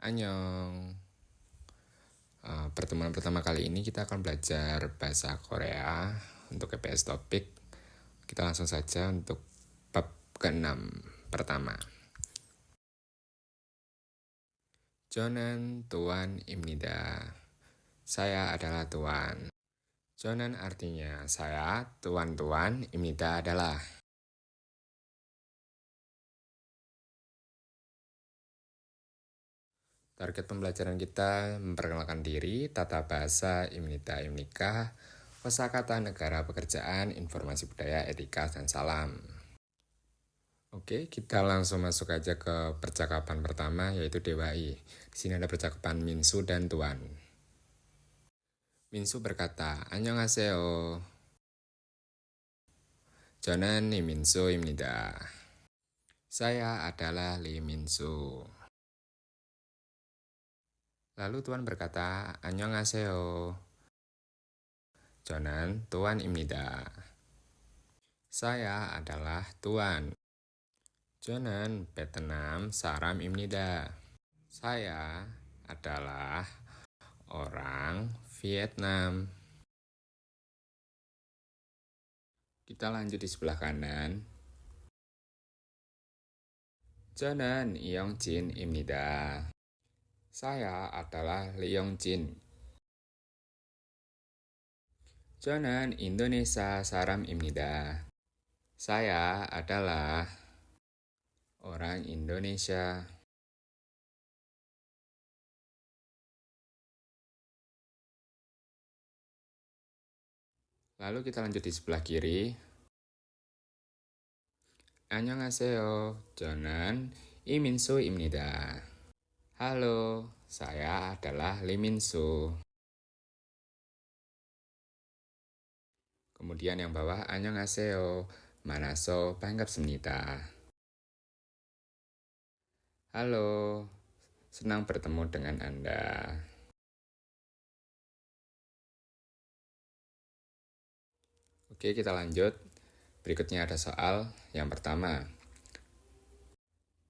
Annyeong. Pertemuan pertama kali ini kita akan belajar bahasa Korea untuk EPS topik. Kita langsung saja untuk bab ke-6 pertama. 저는 tuan입니다. Saya adalah tuan. 저는 artinya saya, tuan-tuan입니다 adalah. Target pembelajaran kita memperkenalkan diri, tata bahasa, imnita, imnikah, kosakata negara, pekerjaan, informasi budaya, etika, dan salam. Oke, kita langsung masuk aja ke percakapan pertama, yaitu DWI. Di sini ada percakapan Minsu dan Tuan. Minsu berkata, 안녕하세요. 저는 이민수입니다. Saya adalah Lee Minsu. Lalu Tuan berkata, 안녕하세요. 저는 tuan입니다. Saya adalah tuan. 저는 베트남 사람입니다. Saya adalah orang Vietnam. Kita lanjut di sebelah kanan. 저는 이영진입니다. Saya adalah Lee Yongjin. 저는 인도네시아 사람입니다. Saya adalah orang Indonesia. Lalu kita lanjut di sebelah kiri. 안녕하세요. 저는 이민수입니다. Halo, saya adalah Lee Minsu. Kemudian yang bawah, 안녕하세요. 만나서 반갑습니다. Halo, senang bertemu dengan Anda. Oke, kita lanjut. Berikutnya ada soal yang pertama.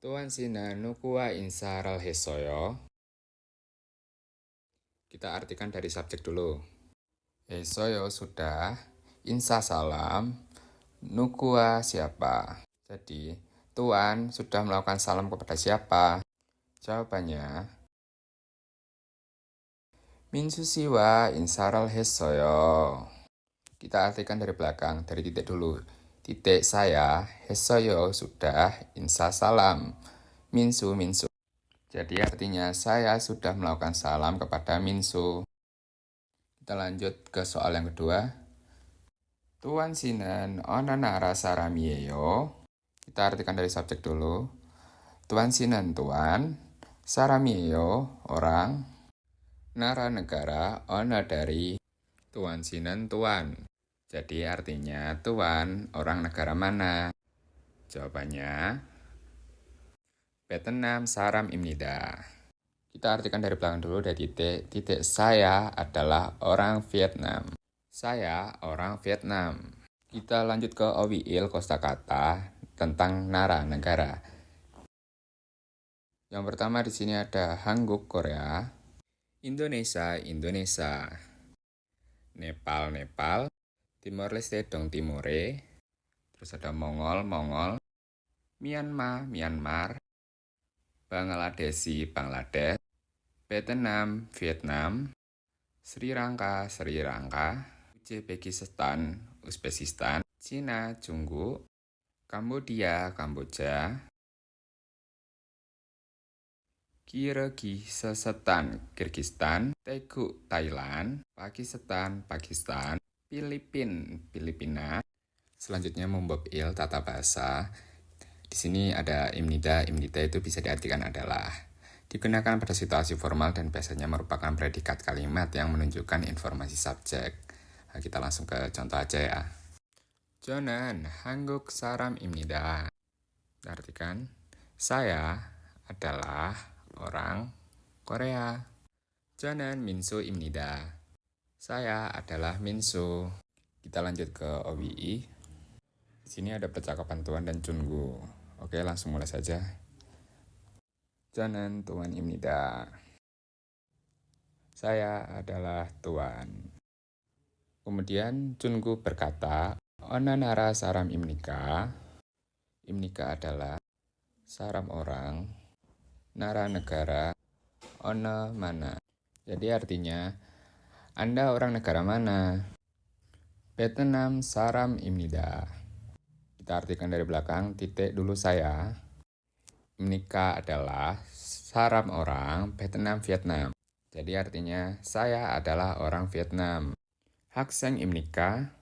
Tuan Sina nukuwa insaral hesoyo. Kita artikan dari subjek dulu. Hesoyo sudah, insa salam, nukuwa siapa. Jadi, Tuan sudah melakukan salam kepada siapa? Jawabannya, Minsu siwa insaral hesoyo. Kita artikan dari belakang, dari titik dulu. Titik saya, hesoyo sudah, insa salam. Minsu. Jadi artinya saya sudah melakukan salam kepada Minsu. Kita lanjut ke soal yang kedua. Tuan Sinan onanara saramieyo. Kita artikan dari subjek dulu. Tuan Sinan tuan, saramieyo orang, nara negara, ona dari, Tuan Sinan tuan. Jadi artinya tuan orang negara mana? Jawabannya, Vietnam 사람입니다. Kita artikan dari belakang dulu dari titik saya adalah orang Vietnam. Saya orang Vietnam. Kita lanjut ke OWIL kosakata tentang nara negara. Yang pertama di sini ada Hanguk Korea, Indonesia, Nepal, Timor Leste, Dong Timore, terus ada Mongol, Myanmar, Bangladesh, Vietnam, Sri Lanka, Uzbekistan, Cina, Junggu, Kamboja, Kirgistan, Daegu, Thailand, Pakistan, Filipina. Selanjutnya membab tata bahasa. Di sini ada imnida itu bisa diartikan adalah digunakan pada situasi formal dan biasanya merupakan predikat kalimat yang menunjukkan informasi subjek. Nah, kita langsung ke contoh aja ya. 저는 한국 사람입니다. Artikan, saya adalah orang Korea. 저는 민수입니다. Saya adalah Minsu. Kita lanjut ke OWI. Di sini ada percakapan Tuan dan Chunggu. Oke, langsung mulai saja. 저는 tuan입니다. Saya adalah tuan. Kemudian Jungu berkata, Ona nara saram imnika. Imnika adalah saram orang, nara negara, ona mana. Jadi artinya, Anda orang negara mana? Vietnam saram imnida. Kita artikan dari belakang, titik dulu saya. Imnika adalah saram orang, Vietnam. Jadi artinya, saya adalah orang Vietnam. Hakseng imnika,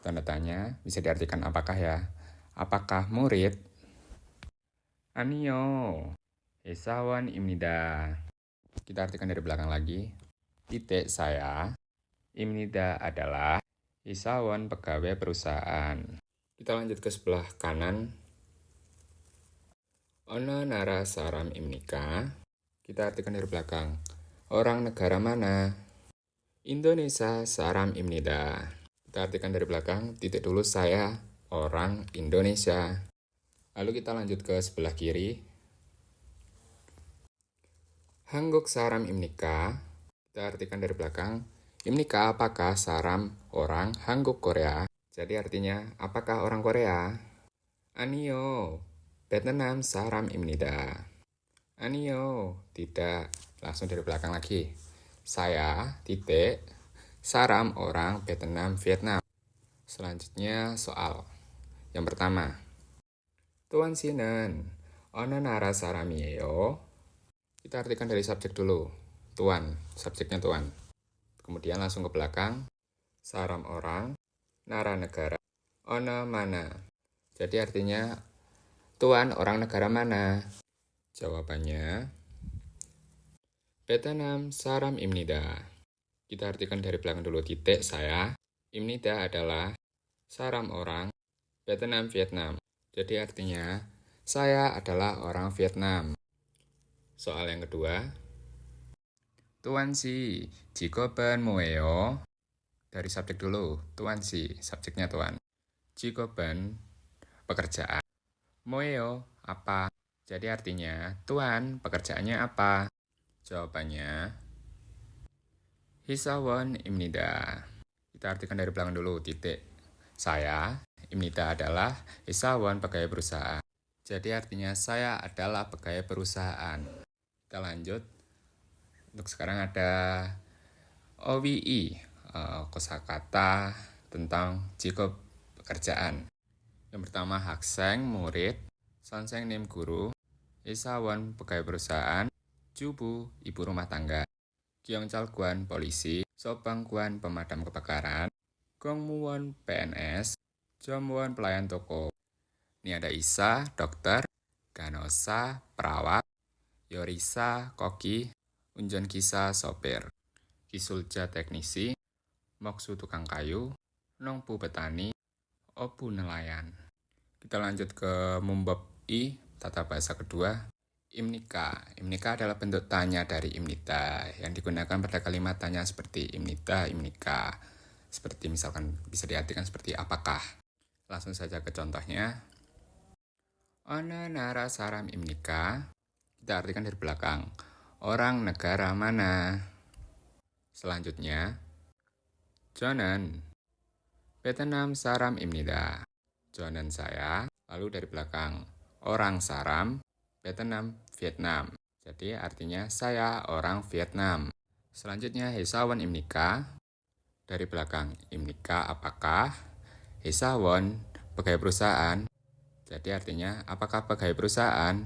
tanda tanya, bisa diartikan apakah ya? Apakah murid? Anio, Esawan imnida. Kita artikan dari belakang lagi. Titik saya, imnida adalah Esawan pegawai perusahaan. Kita lanjut ke sebelah kanan. Ona nara saram imnika. Kita artikan dari belakang. Orang negara mana? Indonesia saram imnida. Kita artikan dari belakang, titik dulu saya, orang Indonesia. Lalu kita lanjut ke sebelah kiri. Hangguk saram imnika. Kita artikan dari belakang. Imnika apakah saram orang Hangguk Korea? Jadi artinya, apakah orang Korea? Anio, Vietnam saram imnida. Anio, tidak. Langsung dari belakang lagi. Saya, titik, saram orang Vietnam. Selanjutnya soal. Yang pertama. Tuan Sinan, ona nara saramieyo. Kita artikan dari subjek dulu. Tuan, subjeknya tuan. Kemudian langsung ke belakang. Saram orang, nara negara, ona mana. Jadi artinya, tuan orang negara mana? Jawabannya, Vietnam saram imnida. Kita artikan dari belakang dulu, titik saya. Imnida adalah saram orang, Vietnam. Jadi artinya, saya adalah orang Vietnam. Soal yang kedua. Tuan si, jikoben moeo. Dari subjek dulu, tuan si, subjeknya tuan. Jikoben, pekerjaan. Moeo, apa? Jadi artinya, tuan, pekerjaannya apa? Jawabannya, Hisawon imnida. Kita artikan dari belakang dulu, titik. Saya, imnida adalah Hisawon pegawai perusahaan. Jadi artinya saya adalah pegawai perusahaan. Kita lanjut. Untuk sekarang ada OWI, kosakata tentang jika pekerjaan. Yang pertama hakseng, murid. Sonseng nim guru. Isawan, pegawai perusahaan. Jubu, ibu rumah tangga. Gyeongchal guan, polisi. Sobang guan, pemadam kebakaran. Gongmuwon, PNS. Jomwon, pelayan toko. Ini ada Isa, dokter. Ganosa, perawat. Yorisa, koki. Unjon Kisa, sopir. Kisulja, teknisi. Moksu, tukang kayu. Nongpu, petani. Opu, nelayan. Kita lanjut ke Mumbab I, tata bahasa kedua. Imnika. Imnika adalah bentuk tanya dari imnita yang digunakan pada kalimat tanya seperti imnita, imnika. Seperti misalkan bisa diartikan seperti apakah. Langsung saja ke contohnya. Ona nara saram imnika. Kita artikan dari belakang. Orang negara mana? Selanjutnya. Jonan. Vietnam saram imnida. Jonan saya. Lalu dari belakang. Orang saram. Vietnam. Jadi artinya saya orang Vietnam. Selanjutnya Hesawan imnika. Dari belakang imnika apakah? Hesawan pegawai perusahaan. Jadi artinya apakah pegawai perusahaan?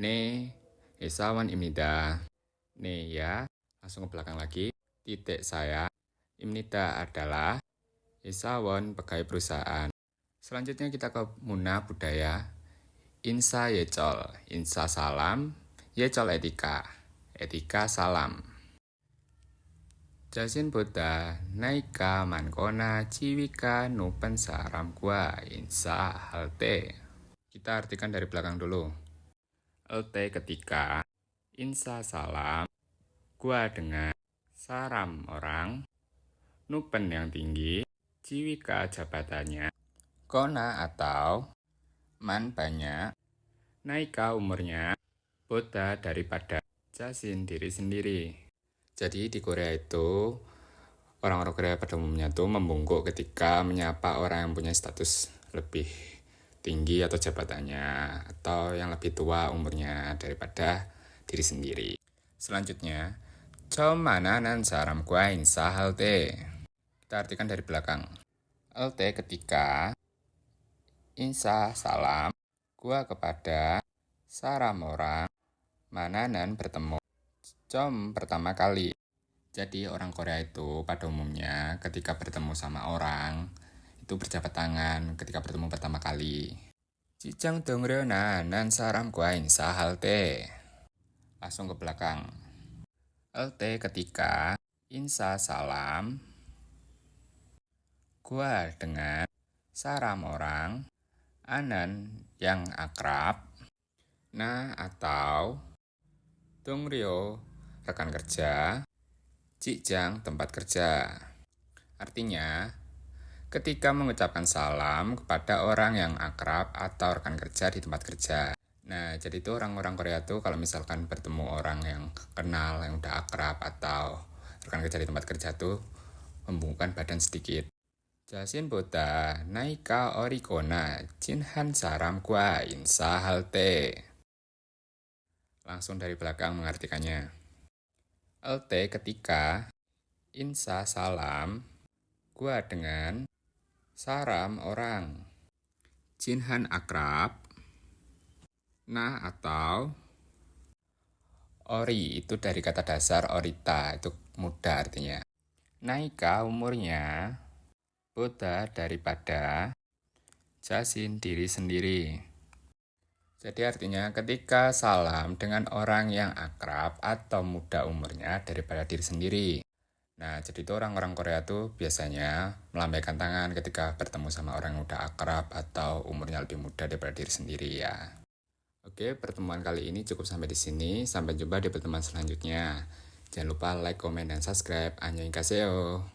Ne Hesawan imnida. Ne ya. Langsung ke belakang lagi. Titik saya. Imnida adalah Hesawan pegawai perusahaan. Selanjutnya kita ke Muna budaya. Insa Yecol, Insa salam, Yecol etika, etika salam. Jasin Buddha, Naika Mankona, Ciwika Nupen Saram Gua, Insa Halte. Kita artikan dari belakang dulu. Halte ketika, Insa salam, Gua dengan, Saram orang, Nupen yang tinggi, Ciwika jabatannya, Kona atau Man banyak, Naika umurnya, boda daripada jasin diri sendiri. Jadi di Korea itu, orang-orang Korea pada umumnya tuh membungkuk ketika menyapa orang yang punya status lebih tinggi atau jabatannya, atau yang lebih tua umurnya daripada diri sendiri. Selanjutnya, 처음 만나는 사람과 인사할 때. Kita artikan dari belakang. LT ketika, insa salam, gua kepada, saram orang, mananan bertemu, pertama kali. Jadi orang Korea itu pada umumnya ketika bertemu sama orang, itu berjabat tangan ketika bertemu pertama kali. Jijang dongreona nan saram gua insa halte. Langsung ke belakang. LT ketika, insa salam, gua dengan, saram orang, anan yang akrab, na atau, dongrio rekan kerja, Jijang tempat kerja. Artinya, ketika mengucapkan salam kepada orang yang akrab atau rekan kerja di tempat kerja. Nah, jadi itu orang-orang Korea tuh kalau misalkan bertemu orang yang kenal, yang udah akrab atau rekan kerja di tempat kerja tuh membungkukkan badan sedikit. Jasin boda naika orikona jinhan saram gua insa halte. Langsung dari belakang mengartikannya. LT ketika, insa salam, gua dengan, saram orang, jinhan akrab, nah atau, ori itu dari kata dasar orita, itu muda artinya. Naika umurnya, boda daripada, jasin diri sendiri. Jadi artinya ketika salam dengan orang yang akrab atau muda umurnya daripada diri sendiri. Nah, jadi itu orang-orang Korea tuh biasanya melambaikan tangan ketika bertemu sama orang yang udah akrab atau umurnya lebih muda daripada diri sendiri ya. Oke, pertemuan kali ini cukup sampai di sini. Sampai jumpa di pertemuan selanjutnya. Jangan lupa like, komen, dan subscribe. Annyeonghaseyo.